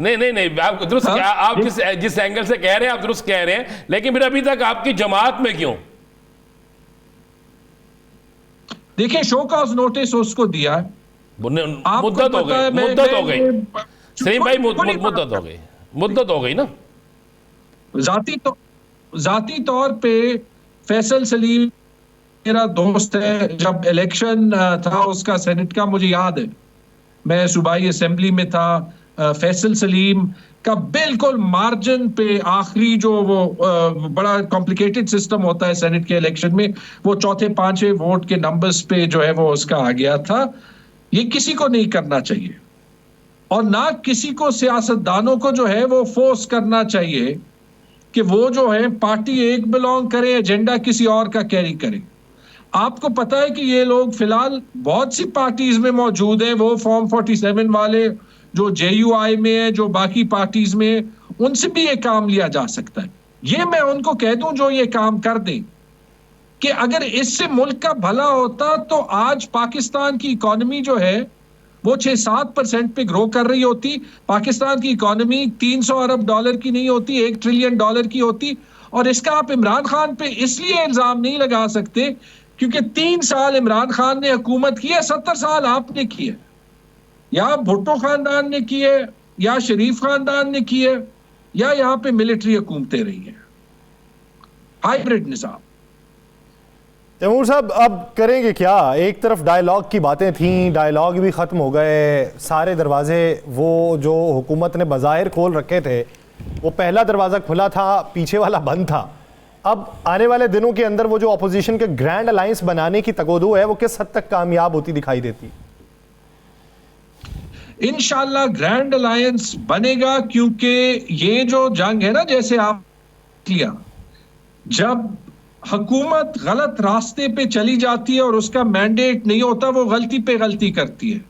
[SPEAKER 2] नहीं, आप दुरुस्त, आप जिस एंगल से कह रहे हैं आप दुरुस्त कह रहे हैं, लेकिन फिर अभी तक आपकी जमात में क्यों?
[SPEAKER 4] देखिए, शो कॉज नोटिस उसको दिया है,
[SPEAKER 2] मुद्दत हो गई सलीम भाई, मुद्दत हो गई ना।
[SPEAKER 4] जाती तौर पे फैसल सलीम मेरा दोस्त है। जब इलेक्शन था उसका सेनेट का, मुझे याद है, मैं सूबाई असेंबली में था, फैसल सलीम का बिल्कुल मार्जिन पे आखिरी जो वो बड़ा कॉम्प्लिकेटेड सिस्टम होता है सेनेट के इलेक्शन में, वो चौथे पांचवें वोट के नंबर्स पे जो है वो उसका आ गया था। ये किसी को नहीं करना चाहिए और ना किसी को सियासतदानों को जो है वो फोर्स करना चाहिए कि वो जो है पार्टी एक बिलोंग करे, एजेंडा किसी और का कैरी करे। आपको पता है कि ये लोग फिलहाल बहुत सी पार्टीज में मौजूद है, वो फॉर्म 47 वाले जो JUI में है, जो बाकी पार्टीज में है, उनसे भी ये काम लिया जा सकता है। ये मैं उनको कह दूं जो ये काम कर दें कि अगर इससे मुल्क का भला होता तो आज पाकिस्तान की इकोनॉमी जो है वो 6-7% पे ग्रो कर रही होती। पाकिस्तान की इकोनॉमी 300 अरब डॉलर की नहीं होती, 1 ट्रिलियन डॉलर की होती। और इसका आप इमरान खान पे इसलिए इल्जाम नहीं लगा सकते क्योंकि 3 साल इमरान खान ने हुकूमत की है, 70 साल आपने की है, या भुट्टो खानदान ने की है, या शरीफ खानदान ने की है, या यहां पे मिलिट्री हुकूमतें रही हैं, हाइब्रिड निज़ाम।
[SPEAKER 1] तैमूर साहब अब करेंगे क्या? एक तरफ डायलॉग की बातें थीं, डायलॉग भी ख़त्म हो गए, सारे दरवाजे वो जो हुकूमत ने बज़ाहिर खोल रखे थे, वो पहला दरवाज़ा खुला था, पीछे वाला बंद था। अब आने वाले दिनों के अंदर वो जो अपोजिशन के ग्रैंड अलायंस बनाने की तगोदू है, वो किस हद तक कामयाब होती दिखाई देती?
[SPEAKER 4] इंशाल्लाह ग्रैंड अलायंस बनेगा, क्योंकि ये जो जंग है ना, जैसे आप किया, जब हुकूमत गलत रास्ते पे चली जाती है और उसका मैंडेट नहीं होता, वो गलती पे गलती करती है।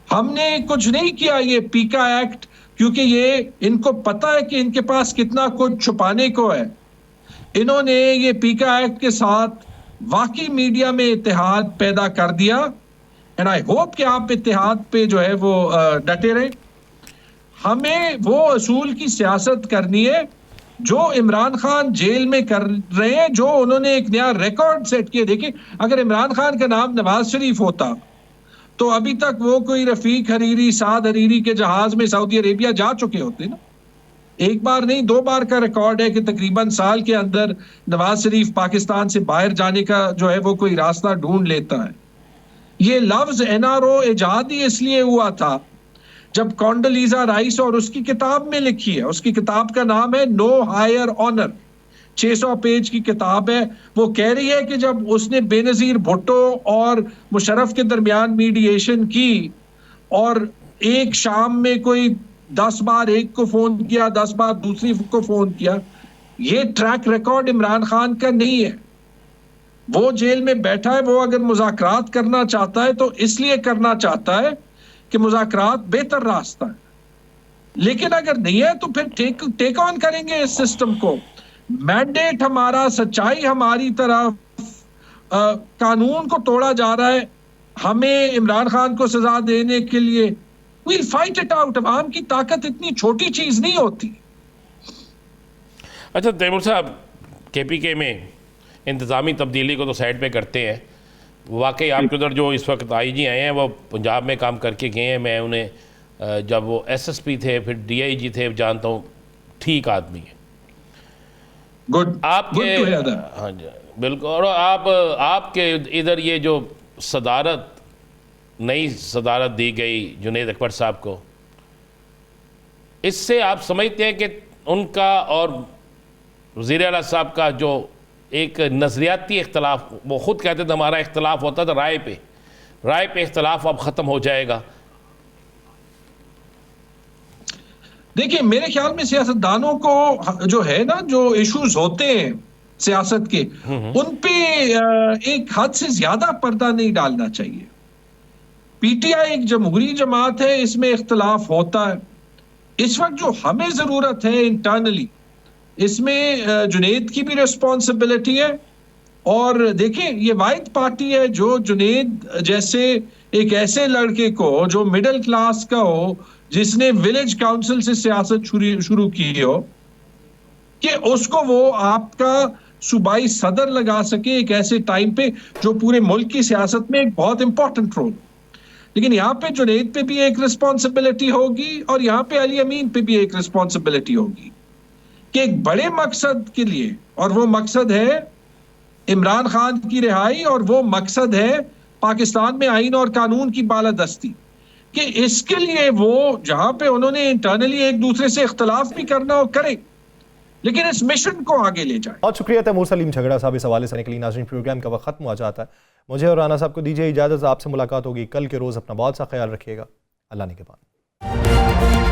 [SPEAKER 4] हमने कुछ नहीं किया ये पीका एक्ट, क्योंकि ये इनको पता है कि इनके पास कितना कुछ छुपाने को है। इन्होंने ये पीका एक्ट के साथ वाकई मीडिया में इत्तेहाद पैदा कर दिया, एंड आई होप कि आप इत्तेहाद पे जो है वो डटे रहे। हमें वो असूल की सियासत करनी है जो इमरान खान जेल में कर रहे हैं, जो उन्होंने एक नया रिकॉर्ड सेट किया। देखिए, अगर इमरान खान का नाम नवाज शरीफ होता तो अभी तक वो कोई रफीक हरीरी, साद हरीरी के जहाज में सऊदी अरेबिया जा चुके होते ना। एक बार नहीं 2 बार का रिकॉर्ड है कि तकरीबन साल के अंदर नवाज शरीफ पाकिस्तान से बाहर जाने का जो है वो कोई रास्ता ढूंढ लेता है। ये लफ्ज NRO इजाद ही इसलिए हुआ था जब कॉन्डोलीजा राइस और उसकी किताब में लिखी है, उसकी किताब का नाम है नो हायर ऑनर, 600 पेज की किताब है। वो कह रही है कि जब उसने बेनजीर भुट्टो और मुशर्रफ के दरमियान मीडिएशन की और एक शाम में कोई 10 बार एक को फोन किया, 10 बार दूसरी को फोन किया, ये ट्रैक रिकॉर्ड इमरान खान का नहीं है। वो जेल में बैठा है, वो अगर मुज़ाकरात करना चाहता है तो इसलिए करना चाहता है कि मुज़ाकरात बेहतर रास्ता है, लेकिन अगर नहीं है तो फिर टेक ऑन करेंगे इस सिस्टम को। मैंडेट हमारा, सच्चाई हमारी तरफ, कानून को तोड़ा जा रहा है, हमें इमरान खान को सजा देने के लिए we'll fight it out। अवाम की ताकत इतनी छोटी चीज नहीं होती।
[SPEAKER 2] अच्छा तैमूर साहब, KPK में इंतज़ामी तब्दीली को तो साइड पे करते हैं, वाकई आपके उधर जो इस वक्त IG आए हैं वो पंजाब में काम करके गए हैं। मैं उन्हें जब वो SSP थे, फिर DIG थे, जानता हूँ, ठीक आदमी है।
[SPEAKER 4] गुड
[SPEAKER 2] आपके, हाँ जी बिल्कुल। और आपके इधर ये जो सदारत, नई सदारत दी गई जुनैद अकबर साहब को, इससे आप समझते हैं कि उनका और वज़ीर आला साहब का जो एक नज़रियाती इख्तलाफ, वो ख़ुद कहते थे हमारा इख्तलाफ होता था राय पे इख्तलाफ अब ख़त्म हो जाएगा?
[SPEAKER 4] देखिए, मेरे ख्याल में सियासतदानों को जो है ना, जो इश्यूज होते हैं सियासत के, उन पे एक हद से ज्यादा पर्दा नहीं डालना चाहिए। PTI एक जमहूरी जमात है, इसमें इख्तलाफ होता है। इस वक्त जो हमें जरूरत है इंटरनली, इसमें जुनैद की भी रिस्पॉन्सिबिलिटी है। और देखिए, ये वाहिद पार्टी है जो जुनैद जैसे एक ऐसे लड़के को जो मिडिल क्लास का हो, जिसने विलेज काउंसिल से सियासत शुरू की हो, कि उसको वो आपका सूबाई सदर लगा सके एक ऐसे टाइम पे जो पूरे मुल्क की सियासत में एक बहुत इंपॉर्टेंट रोल। लेकिन यहाँ पे जुनैद पे भी एक रिस्पॉन्सिबिलिटी होगी और यहाँ पे अली अमीन पे भी एक रिस्पॉन्सिबिलिटी होगी कि एक बड़े मकसद के लिए, और वो मकसद है इमरान खान की रिहाई, और वो मकसद है पाकिस्तान में आईन और कानून की बालादस्ती, कि इसके लिए वो जहां पे उन्होंने इंटरनली एक दूसरे से इख्तलाफ भी करना हो करे, लेकिन इस मिशन को आगे ले जाए।
[SPEAKER 1] बहुत शुक्रिया तैमूर सलीम झगड़ा साहब इस हवाले से के लिए। नाज़रीन, प्रोग्राम का वक्त खत्म हो जाता है। मुझे और राना साहब को दीजिए इजाज़त। आपसे मुलाकात होगी कल के रोज़। अपना बहुत सा ख्याल रखिएगा। अल्लाह ने के बाद।